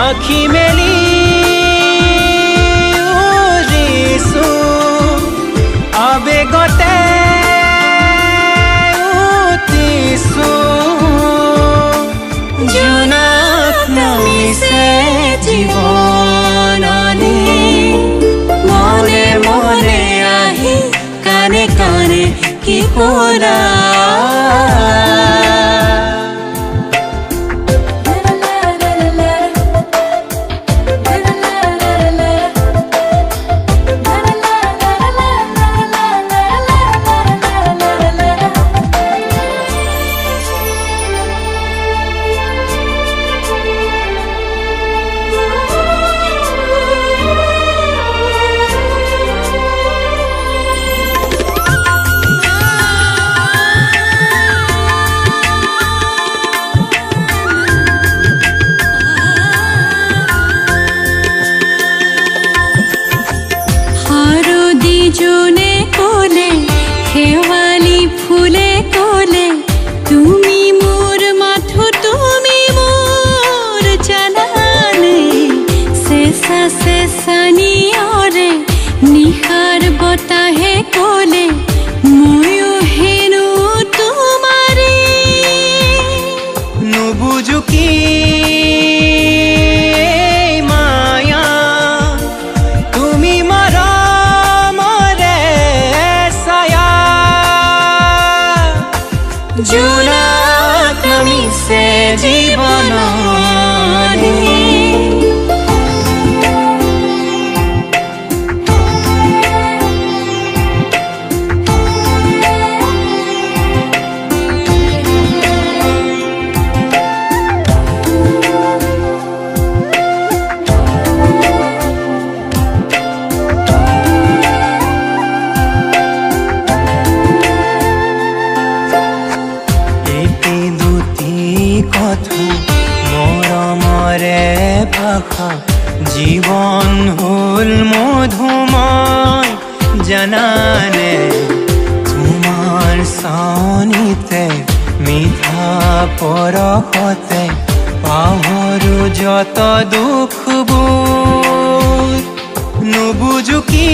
আখি মেলি উৰিছো আবেগতে উঠিছো জোনাক নামিছে জীৱনলে মনে মনে আহি কানে কানে কি কৰা জনে কোলে শেৱালি ফুলে কোলে তুমি মোৰ মাথো তুমি মোৰ জানানে চেঁচা চেঁচা নিয়ৰে নিশাৰ বতাহে কোলে ময়ো হেনো তোমাৰে নুবুজো কি মায়া তুমি জোনাক নামিছে জীৱনলে কথা মৰমৰে ভাষা জীৱন হ'ল মধুময় জানানে তোমাৰ চাৱনিতে মিঠা পৰশতে পাহৰো যত দুখবোৰ নুবুজো কি